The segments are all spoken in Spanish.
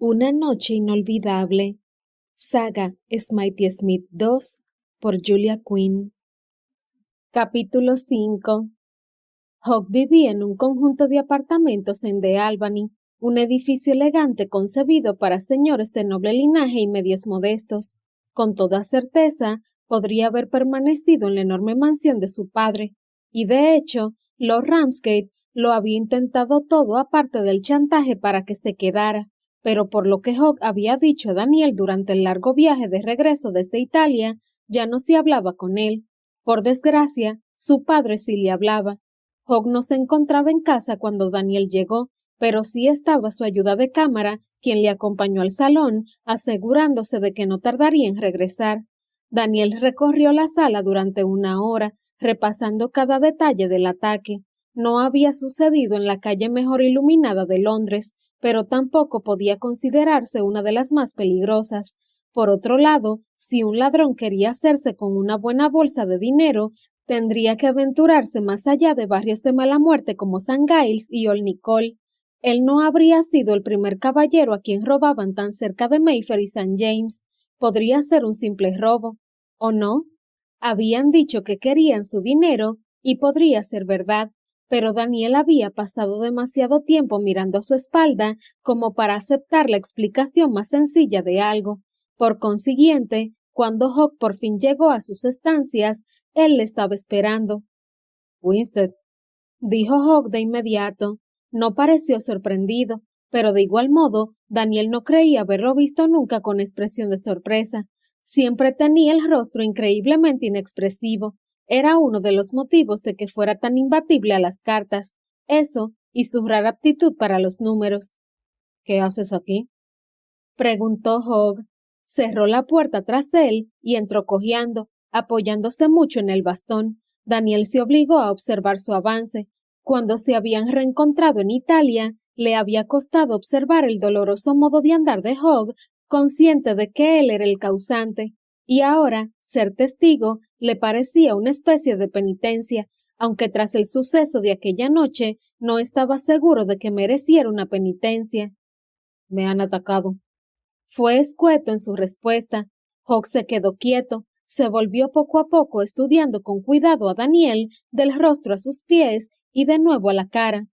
Una noche inolvidable. Saga Smitey Smith 2 por Julia Quinn. Capítulo 5. Hogg vivía en un conjunto de apartamentos en The Albany, un edificio elegante concebido para señores de noble linaje y medios modestos. Con toda certeza, podría haber permanecido en la enorme mansión de su padre, y de hecho, Lord Ramsgate lo había intentado todo aparte del chantaje para que se quedara, pero por lo que Hogg había dicho a Daniel durante el largo viaje de regreso desde Italia, ya no se hablaba con él. Por desgracia, su padre sí le hablaba. Hogg no se encontraba en casa cuando Daniel llegó, pero sí estaba su ayuda de cámara, quien le acompañó al salón, asegurándose de que no tardaría en regresar. Daniel recorrió la sala durante una hora, repasando cada detalle del ataque. No había sucedido en la calle mejor iluminada de Londres, pero tampoco podía considerarse una de las más peligrosas. Por otro lado, si un ladrón quería hacerse con una buena bolsa de dinero, tendría que aventurarse más allá de barrios de mala muerte como St. Giles y Old Nicole. Él no habría sido el primer caballero a quien robaban tan cerca de Mayfair y St. James. Podría ser un simple robo, ¿o no? Habían dicho que querían su dinero, y podría ser verdad, pero Daniel había pasado demasiado tiempo mirando a su espalda como para aceptar la explicación más sencilla de algo. Por consiguiente, cuando Hogg por fin llegó a sus estancias, él le estaba esperando. «Winstead», dijo Hogg de inmediato. No pareció sorprendido, pero de igual modo, Daniel no creía haberlo visto nunca con expresión de sorpresa. Siempre tenía el rostro increíblemente inexpresivo. Era uno de los motivos de que fuera tan imbatible a las cartas. Eso y su rara aptitud para los números. «¿Qué haces aquí?», preguntó Hogg. Cerró la puerta tras él y entró cojeando, apoyándose mucho en el bastón. Daniel se obligó a observar su avance. Cuando se habían reencontrado en Italia, le había costado observar el doloroso modo de andar de Hogg, consciente de que él era el causante, y ahora, ser testigo, le parecía una especie de penitencia, aunque tras el suceso de aquella noche no estaba seguro de que mereciera una penitencia. «Me han atacado», fue escueto en su respuesta. Hogg se quedó quieto, se volvió poco a poco estudiando con cuidado a Daniel, del rostro a sus pies y de nuevo a la cara.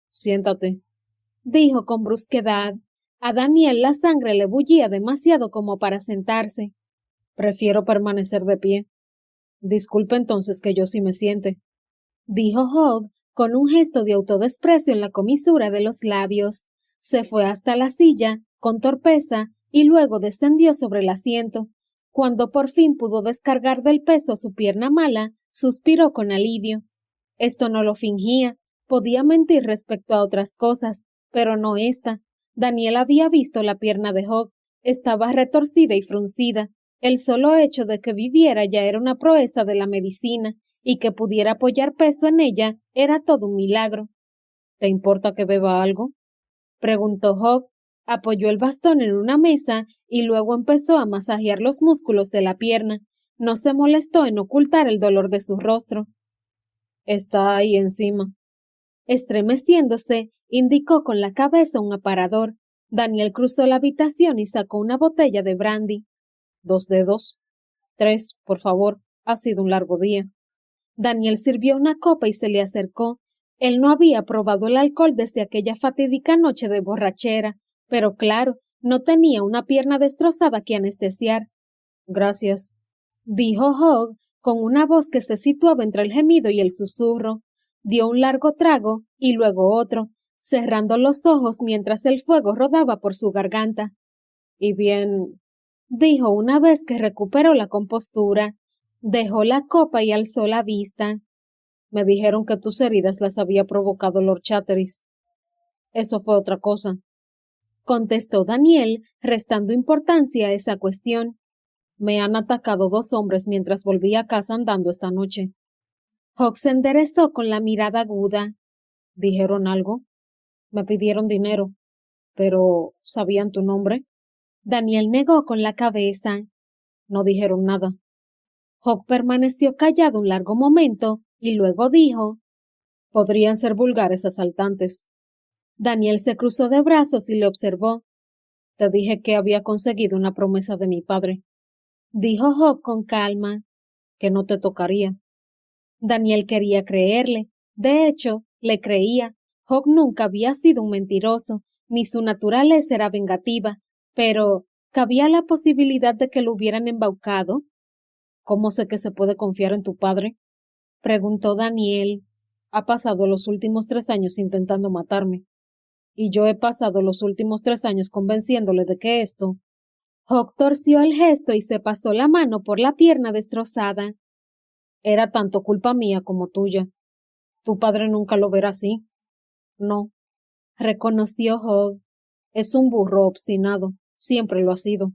«Siéntate», dijo con brusquedad. A Daniel la sangre le bullía demasiado como para sentarse. «Prefiero permanecer de pie». «Disculpe entonces que yo sí me siente», dijo Hogg con un gesto de autodesprecio en la comisura de los labios. Se fue hasta la silla, con torpeza, y luego descendió sobre el asiento. Cuando por fin pudo descargar del peso su pierna mala, suspiró con alivio. Esto no lo fingía, podía mentir respecto a otras cosas, pero no esta. Daniel había visto la pierna de Hogg, estaba retorcida y fruncida. El solo hecho de que viviera ya era una proeza de la medicina, y que pudiera apoyar peso en ella era todo un milagro. «¿Te importa que beba algo?», preguntó Hogg. Apoyó el bastón en una mesa y luego empezó a masajear los músculos de la pierna. No se molestó en ocultar el dolor de su rostro. «Está ahí encima». Estremeciéndose, indicó con la cabeza un aparador. Daniel cruzó la habitación y sacó una botella de brandy. «2 dedos». «3, por favor. Ha sido un largo día». Daniel sirvió una copa y se le acercó. Él no había probado el alcohol desde aquella fatídica noche de borrachera, pero claro, no tenía una pierna destrozada que anestesiar. «Gracias», dijo Hogg, con una voz que se situaba entre el gemido y el susurro. Dio un largo trago y luego otro, cerrando los ojos mientras el fuego rodaba por su garganta. «Y bien», dijo una vez que recuperó la compostura. Dejó la copa y alzó la vista. «Me dijeron que tus heridas las había provocado Lord Chatteris». «Eso fue otra cosa», contestó Daniel, restando importancia a esa cuestión. «Me han atacado 2 hombres mientras volví a casa andando esta noche». Hogg se enderezó con la mirada aguda. «¿Dijeron algo?». «Me pidieron dinero». «¿Pero sabían tu nombre?». Daniel negó con la cabeza. «No dijeron nada». Hogg permaneció callado un largo momento y luego dijo: «Podrían ser vulgares asaltantes». Daniel se cruzó de brazos y le observó. Te dije que había conseguido una promesa de mi padre. Dijo Hogg con calma, que no te tocaría. Daniel quería creerle. De hecho, le creía. Hogg nunca había sido un mentiroso, ni su naturaleza era vengativa, pero ¿cabía la posibilidad de que lo hubieran embaucado? ¿Cómo sé que se puede confiar en tu padre? Preguntó Daniel. Ha pasado los últimos 3 años intentando matarme. Y yo he pasado los últimos 3 años convenciéndole de que esto. Hogg torció el gesto y se pasó la mano por la pierna destrozada. Era tanto culpa mía como tuya. Tu padre nunca lo verá así. No, reconoció Hogg. Es un burro obstinado. Siempre lo ha sido.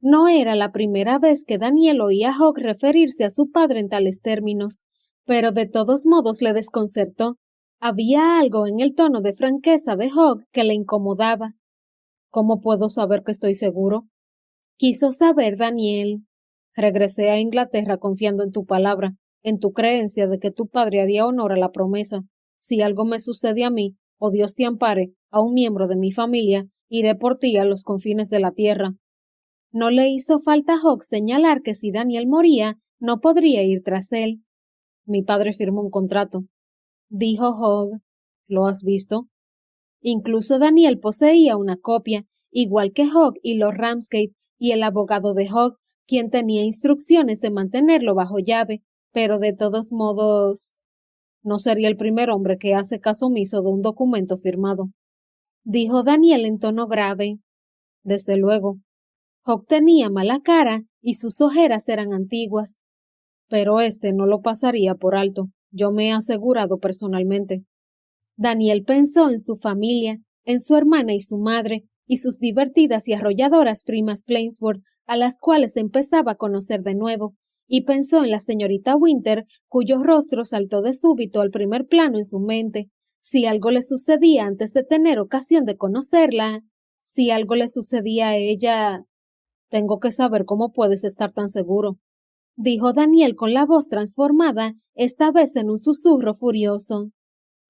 No era la primera vez que Daniel oía a Hogg referirse a su padre en tales términos, pero de todos modos le desconcertó. Había algo en el tono de franqueza de Hogg que le incomodaba. ¿Cómo puedo saber que estoy seguro? Quiso saber Daniel. Regresé a Inglaterra confiando en tu palabra, en tu creencia de que tu padre haría honor a la promesa. Si algo me sucede a mí, o Dios te ampare, a un miembro de mi familia, iré por ti a los confines de la tierra. No le hizo falta a Hogg señalar que si Daniel moría, no podría ir tras él. Mi padre firmó un contrato. Dijo Hogg. ¿Lo has visto? Incluso Daniel poseía una copia, igual que Hogg y Lord Ramsgate y el abogado de Hogg, quien tenía instrucciones de mantenerlo bajo llave, pero de todos modos, no sería el primer hombre que hace caso omiso de un documento firmado. Dijo Daniel en tono grave. Desde luego. Hogg tenía mala cara y sus ojeras eran antiguas. Pero este no lo pasaría por alto. Yo me he asegurado personalmente. Daniel pensó en su familia, en su hermana y su madre, y sus divertidas y arrolladoras primas Plainsworth, a las cuales empezaba a conocer de nuevo, y pensó en la señorita Winter, cuyo rostro saltó de súbito al primer plano en su mente. Si algo le sucedía antes de tener ocasión de conocerla, si algo le sucedía a ella. Tengo que saber cómo puedes estar tan seguro, dijo Daniel con la voz transformada, esta vez en un susurro furioso.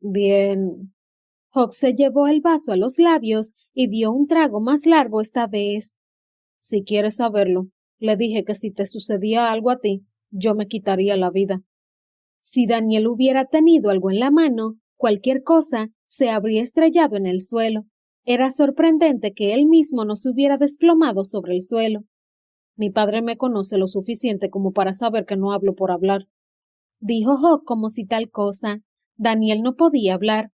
Bien. Hogg se llevó el vaso a los labios y dio un trago más largo esta vez. Si quieres saberlo, le dije que si te sucedía algo a ti, yo me quitaría la vida. Si Daniel hubiera tenido algo en la mano, cualquier cosa, se habría estrellado en el suelo. Era sorprendente que él mismo no se hubiera desplomado sobre el suelo. Mi padre me conoce lo suficiente como para saber que no hablo por hablar. Dijo Hogg como si tal cosa. Daniel no podía hablar.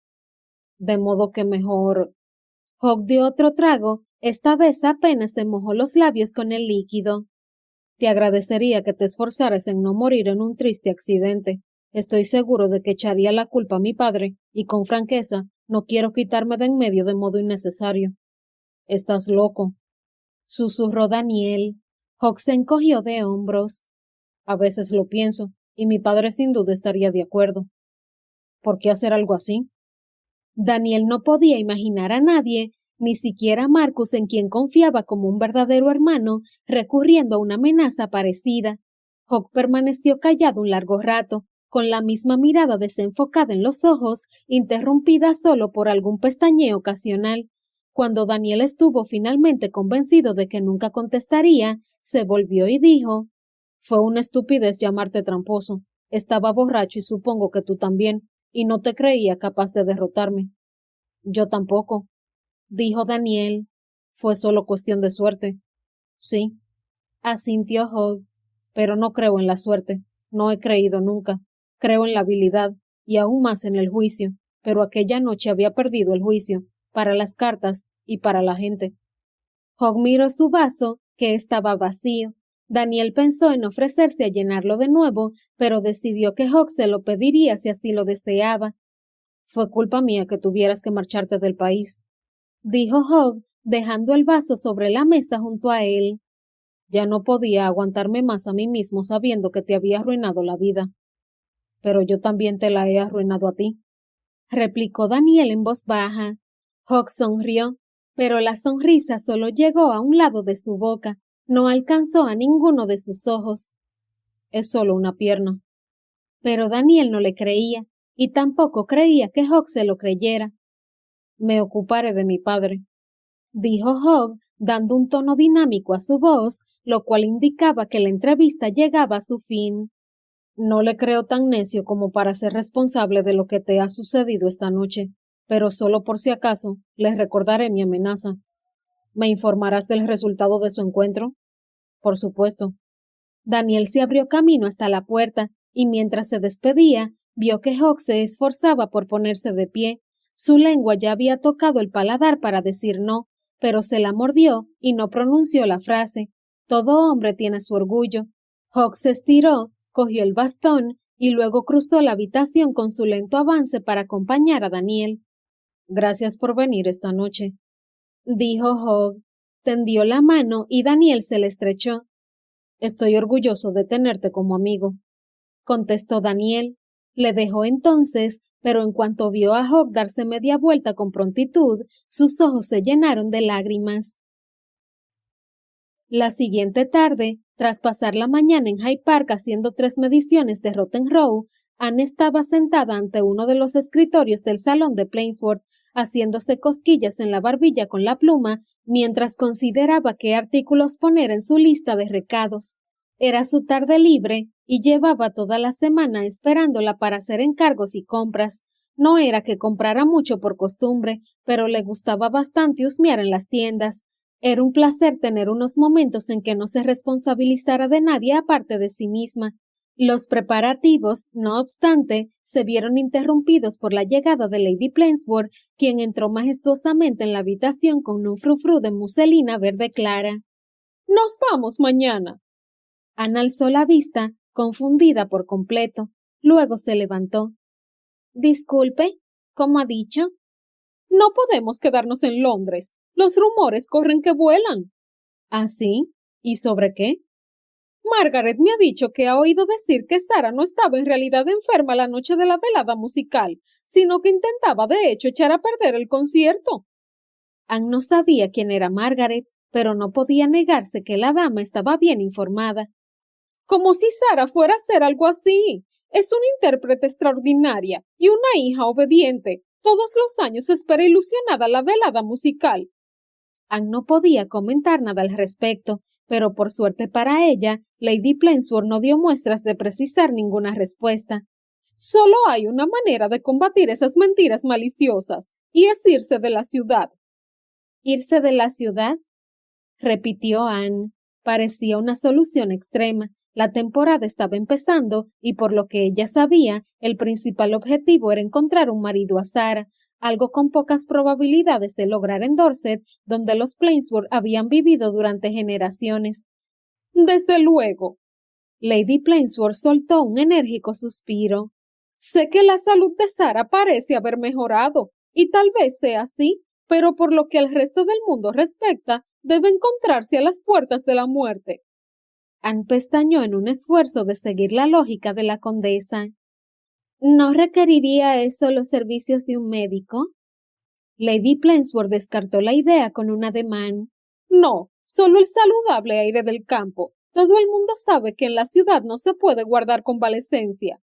De modo que mejor. Hogg dio otro trago, esta vez apenas se mojó los labios con el líquido. Te agradecería que te esforzaras en no morir en un triste accidente. Estoy seguro de que echaría la culpa a mi padre, y con franqueza, no quiero quitarme de en medio de modo innecesario. Estás loco, susurró Daniel. Hogg se encogió de hombros. A veces lo pienso, y mi padre sin duda estaría de acuerdo. ¿Por qué hacer algo así? Daniel no podía imaginar a nadie, ni siquiera a Marcus, en quien confiaba como un verdadero hermano, recurriendo a una amenaza parecida. Hogg permaneció callado un largo rato, con la misma mirada desenfocada en los ojos, interrumpida solo por algún pestañeo ocasional. Cuando Daniel estuvo finalmente convencido de que nunca contestaría, se volvió y dijo: Fue una estupidez llamarte tramposo. Estaba borracho y supongo que tú también, y no te creía capaz de derrotarme. Yo tampoco, dijo Daniel. Fue solo cuestión de suerte. Sí, asintió Hogg, pero no creo en la suerte. No he creído nunca. Creo en la habilidad, y aún más en el juicio, pero aquella noche había perdido el juicio, para las cartas y para la gente. Hogg miró su vaso, que estaba vacío. Daniel pensó en ofrecerse a llenarlo de nuevo, pero decidió que Hogg se lo pediría si así lo deseaba. Fue culpa mía que tuvieras que marcharte del país, dijo Hogg, dejando el vaso sobre la mesa junto a él. Ya no podía aguantarme más a mí mismo sabiendo que te había arruinado la vida. Pero yo también te la he arruinado a ti, replicó Daniel en voz baja. Hogg sonrió, pero la sonrisa solo llegó a un lado de su boca, no alcanzó a ninguno de sus ojos. Es solo una pierna. Pero Daniel no le creía, y tampoco creía que Hogg se lo creyera. Me ocuparé de mi padre, dijo Hogg, dando un tono dinámico a su voz, lo cual indicaba que la entrevista llegaba a su fin. No le creo tan necio como para ser responsable de lo que te ha sucedido esta noche, pero solo por si acaso, les recordaré mi amenaza. ¿Me informarás del resultado de su encuentro? Por supuesto. Daniel se abrió camino hasta la puerta, y mientras se despedía, vio que Hawk se esforzaba por ponerse de pie. Su lengua ya había tocado el paladar para decir no, pero se la mordió y no pronunció la frase. Todo hombre tiene su orgullo. Hawk se estiró, cogió el bastón y luego cruzó la habitación con su lento avance para acompañar a Daniel. Gracias por venir esta noche, dijo Hawk. Tendió la mano y Daniel se le estrechó. Estoy orgulloso de tenerte como amigo, contestó Daniel. Le dejó entonces, pero en cuanto vio a Hawk darse media vuelta con prontitud, sus ojos se llenaron de lágrimas. La siguiente tarde, tras pasar la mañana en Hyde Park haciendo 3 mediciones de Rotten Row, Anne estaba sentada ante uno de los escritorios del salón de Plainsworth, haciéndose cosquillas en la barbilla con la pluma, mientras consideraba qué artículos poner en su lista de recados. Era su tarde libre y llevaba toda la semana esperándola para hacer encargos y compras. No era que comprara mucho por costumbre, pero le gustaba bastante husmear en las tiendas. Era un placer tener unos momentos en que no se responsabilizara de nadie aparte de sí misma. Los preparativos, no obstante, se vieron interrumpidos por la llegada de Lady Plainsworth, quien entró majestuosamente en la habitación con un frufru de muselina verde clara. «¡Nos vamos mañana!». Anne alzó la vista, confundida por completo. Luego se levantó. «Disculpe, ¿cómo ha dicho?» «No podemos quedarnos en Londres. Los rumores corren que vuelan». ¿Ah, sí? ¿Y sobre qué? Margaret me ha dicho que ha oído decir que Sarah no estaba en realidad enferma la noche de la velada musical, sino que intentaba de hecho echar a perder el concierto. Anne no sabía quién era Margaret, pero no podía negarse que la dama estaba bien informada. Como si Sarah fuera a hacer algo así. Es una intérprete extraordinaria y una hija obediente. Todos los años espera ilusionada la velada musical. Anne no podía comentar nada al respecto, pero por suerte para ella, Lady Plainsworth no dio muestras de precisar ninguna respuesta. Solo hay una manera de combatir esas mentiras maliciosas, y es irse de la ciudad. ¿Irse de la ciudad?, repitió Anne. Parecía una solución extrema. La temporada estaba empezando y por lo que ella sabía, el principal objetivo era encontrar un marido a Sarah, algo con pocas probabilidades de lograr en Dorset, donde los Plainsworth habían vivido durante generaciones. Desde luego. Lady Plainsworth soltó un enérgico suspiro. Sé que la salud de Sarah parece haber mejorado, y tal vez sea así, pero por lo que al resto del mundo respecta, debe encontrarse a las puertas de la muerte. Anne pestañeó en un esfuerzo de seguir la lógica de la condesa. ¿No requeriría eso los servicios de un médico? Lady Plainsworth descartó la idea con un ademán. No, solo el saludable aire del campo. Todo el mundo sabe que en la ciudad no se puede guardar convalecencia.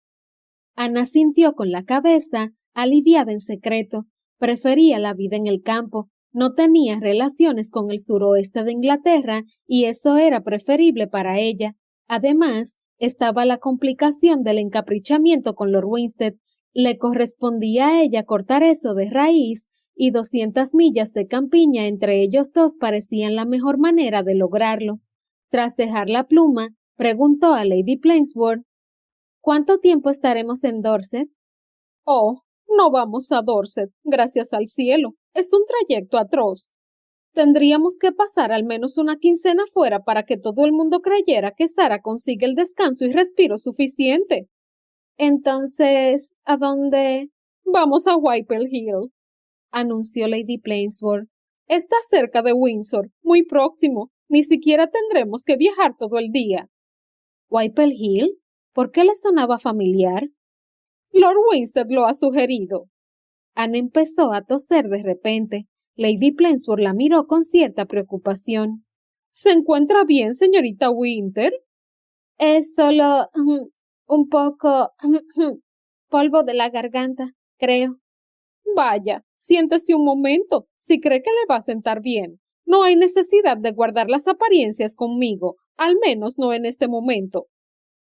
Anne asintió con la cabeza, aliviada en secreto. Prefería la vida en el campo. No tenía relaciones con el suroeste de Inglaterra y eso era preferible para ella. Además, estaba la complicación del encaprichamiento con Lord Winstead. Le correspondía a ella cortar eso de raíz y 200 millas de campiña entre ellos dos parecían la mejor manera de lograrlo. Tras dejar la pluma, preguntó a Lady Plainsworth: ¿cuánto tiempo estaremos en Dorset? Oh, no vamos a Dorset, gracias al cielo. Es un trayecto atroz. Tendríamos que pasar al menos una quincena fuera para que todo el mundo creyera que Sarah consigue el descanso y respiro suficiente. Entonces, ¿a dónde? Vamos a Whitehall Hill, anunció Lady Plainsworth. Está cerca de Windsor, muy próximo. Ni siquiera tendremos que viajar todo el día. ¿Whitehall Hill? ¿Por qué le sonaba familiar? Lord Winstead lo ha sugerido. Anne empezó a toser de repente. Lady Plainsworth la miró con cierta preocupación. ¿Se encuentra bien, señorita Winter? Es solo un poco polvo de la garganta, creo. Vaya, siéntese un momento, si cree que le va a sentar bien. No hay necesidad de guardar las apariencias conmigo, al menos no en este momento.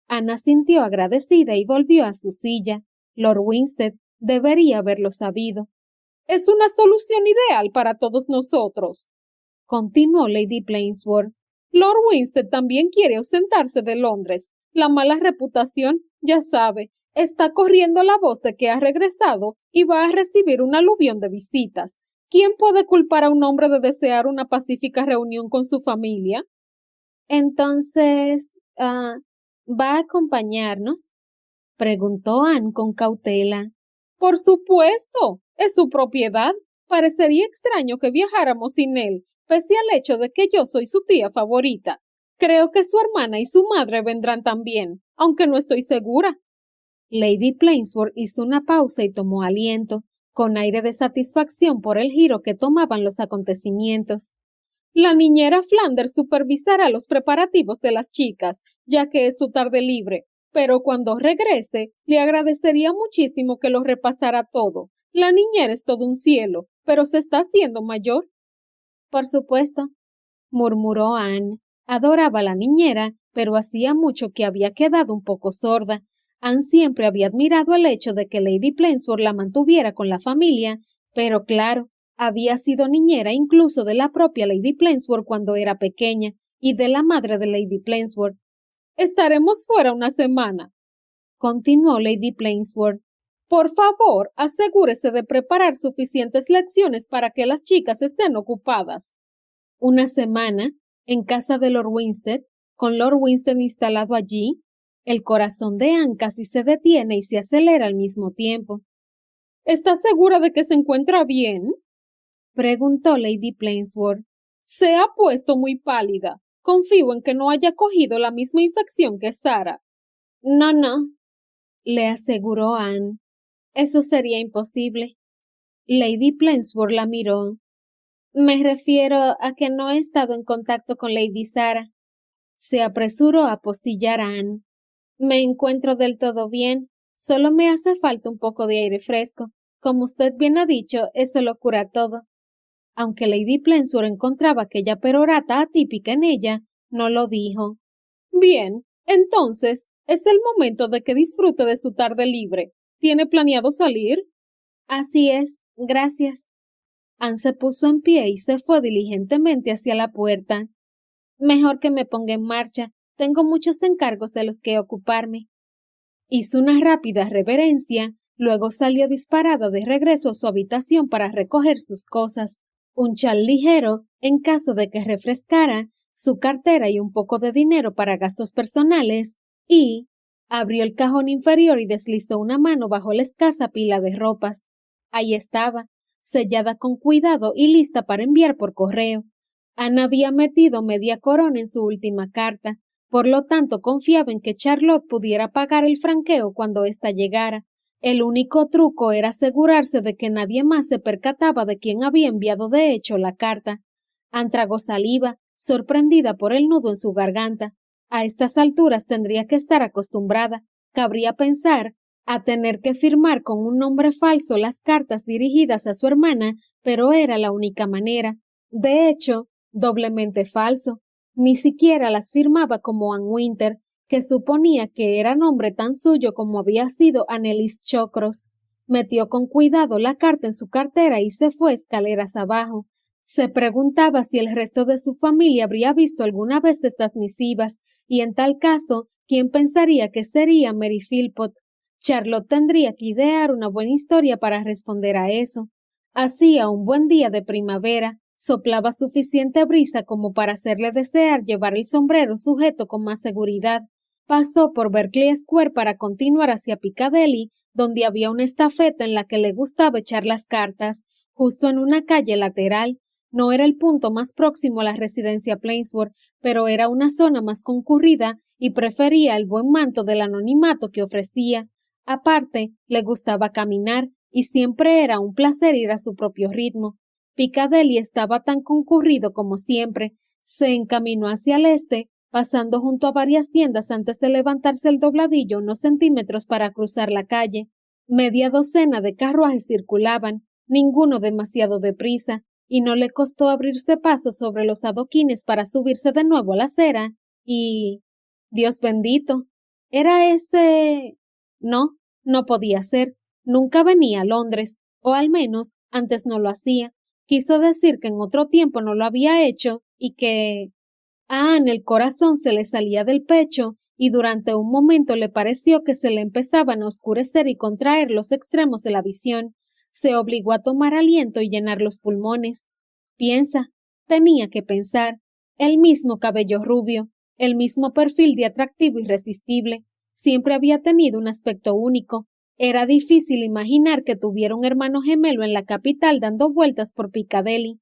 Ana sintió agradecida y volvió a su silla. Lord Winstead debería haberlo sabido. Es una solución ideal para todos nosotros, continuó Lady Plainsworth. Lord Winstead también quiere ausentarse de Londres. La mala reputación, ya sabe, está corriendo la voz de que ha regresado y va a recibir un aluvión de visitas. ¿Quién puede culpar a un hombre de desear una pacífica reunión con su familia? Entonces, ¿va a acompañarnos? Preguntó Anne con cautela. Por supuesto, es su propiedad. Parecería extraño que viajáramos sin él, pese al hecho de que yo soy su tía favorita. Creo que su hermana y su madre vendrán también, aunque no estoy segura. Lady Plainsworth hizo una pausa y tomó aliento, con aire de satisfacción por el giro que tomaban los acontecimientos. La niñera Flanders supervisará los preparativos de las chicas, ya que es su tarde libre, pero cuando regrese, le agradecería muchísimo que lo repasara todo. La niñera es todo un cielo, pero se está haciendo mayor. Por supuesto, murmuró Anne. Adoraba a la niñera, pero hacía mucho que había quedado un poco sorda. Anne siempre había admirado el hecho de que Lady Plainsworth la mantuviera con la familia, pero claro, había sido niñera incluso de la propia Lady Plainsworth cuando era pequeña, y de la madre de Lady Plainsworth. Estaremos fuera una semana, continuó Lady Plainsworth. Por favor, asegúrese de preparar suficientes lecciones para que las chicas estén ocupadas. Una semana, en casa de Lord Winstead, con Lord Winstead instalado allí, el corazón de Anne casi se detiene y se acelera al mismo tiempo. ¿Estás segura de que se encuentra bien? Preguntó Lady Plainsworth. Se ha puesto muy pálida. Confío en que no haya cogido la misma infección que Sarah. No, le aseguró Anne. Eso sería imposible. Lady Plainsworth la miró. Me refiero a que no he estado en contacto con Lady Sarah. Se apresuró a apostillar a Anne. Me encuentro del todo bien. Solo me hace falta un poco de aire fresco. Como usted bien ha dicho, eso lo cura todo. Aunque Lady Plainsworth encontraba aquella perorata atípica en ella, no lo dijo. Bien, entonces, es el momento de que disfrute de su tarde libre. ¿Tiene planeado salir? Así es, gracias. Anne se puso en pie y se fue diligentemente hacia la puerta. Mejor que me ponga en marcha. Tengo muchos encargos de los que ocuparme. Hizo una rápida reverencia, luego salió disparado de regreso a su habitación para recoger sus cosas, un chal ligero en caso de que refrescara, su cartera y un poco de dinero para gastos personales, y abrió el cajón inferior y deslizó una mano bajo la escasa pila de ropas. Ahí estaba, sellada con cuidado y lista para enviar por correo. Ana había metido media corona en su última carta, por lo tanto confiaba en que Charlotte pudiera pagar el franqueo cuando ésta llegara. El único truco era asegurarse de que nadie más se percataba de quién había enviado de hecho la carta. Anne tragó saliva, sorprendida por el nudo en su garganta. A estas alturas tendría que estar acostumbrada, cabría pensar, a tener que firmar con un nombre falso las cartas dirigidas a su hermana, pero era la única manera. De hecho, doblemente falso. Ni siquiera las firmaba como Anne Winter, que suponía que era nombre tan suyo como había sido Anneliese Chocros. Metió con cuidado la carta en su cartera y se fue escaleras abajo. Se preguntaba si el resto de su familia habría visto alguna vez estas misivas, y en tal caso, ¿quién pensaría que sería Mary Philpot? Charlotte tendría que idear una buena historia para responder a eso. Hacía un buen día de primavera. Soplaba suficiente brisa como para hacerle desear llevar el sombrero sujeto con más seguridad. Pasó por Berkeley Square para continuar hacia Piccadilly, donde había una estafeta en la que le gustaba echar las cartas, justo en una calle lateral. No era el punto más próximo a la residencia Plainsworth, pero era una zona más concurrida y prefería el buen manto del anonimato que ofrecía. Aparte, le gustaba caminar y siempre era un placer ir a su propio ritmo. Piccadilly estaba tan concurrido como siempre. Se encaminó hacia el este, pasando junto a varias tiendas antes de levantarse el dobladillo unos centímetros para cruzar la calle. Media docena de carruajes circulaban, ninguno demasiado deprisa, y no le costó abrirse paso sobre los adoquines para subirse de nuevo a la acera, y... Dios bendito, ¿era ese? No, no podía ser. Nunca venía a Londres, o al menos antes no lo hacía. Quiso decir que en otro tiempo no lo había hecho y que... A Anne el corazón se le salía del pecho y durante un momento le pareció que se le empezaban a oscurecer y contraer los extremos de la visión. Se obligó a tomar aliento y llenar los pulmones. Piensa, tenía que pensar. El mismo cabello rubio, el mismo perfil de atractivo irresistible. Siempre había tenido un aspecto único. Era difícil imaginar que tuviera un hermano gemelo en la capital dando vueltas por Piccadilly.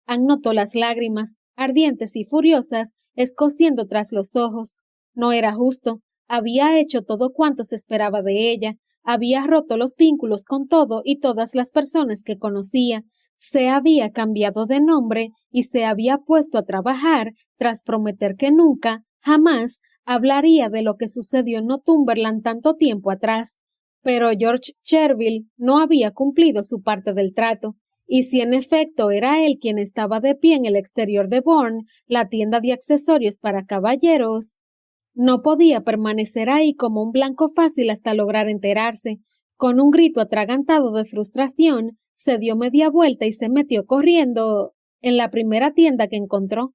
Anne notó las lágrimas, ardientes y furiosas, escociendo tras los ojos. No era justo. Había hecho todo cuanto se esperaba de ella. Había roto los vínculos con todo y todas las personas que conocía. Se había cambiado de nombre y se había puesto a trabajar tras prometer que nunca, jamás, hablaría de lo que sucedió en Northumberland tanto tiempo atrás. Pero George Cherville no había cumplido su parte del trato. Y si en efecto era él quien estaba de pie en el exterior de Bourne, la tienda de accesorios para caballeros, no podía permanecer ahí como un blanco fácil hasta lograr enterarse. Con un grito atragantado de frustración, se dio media vuelta y se metió corriendo en la primera tienda que encontró.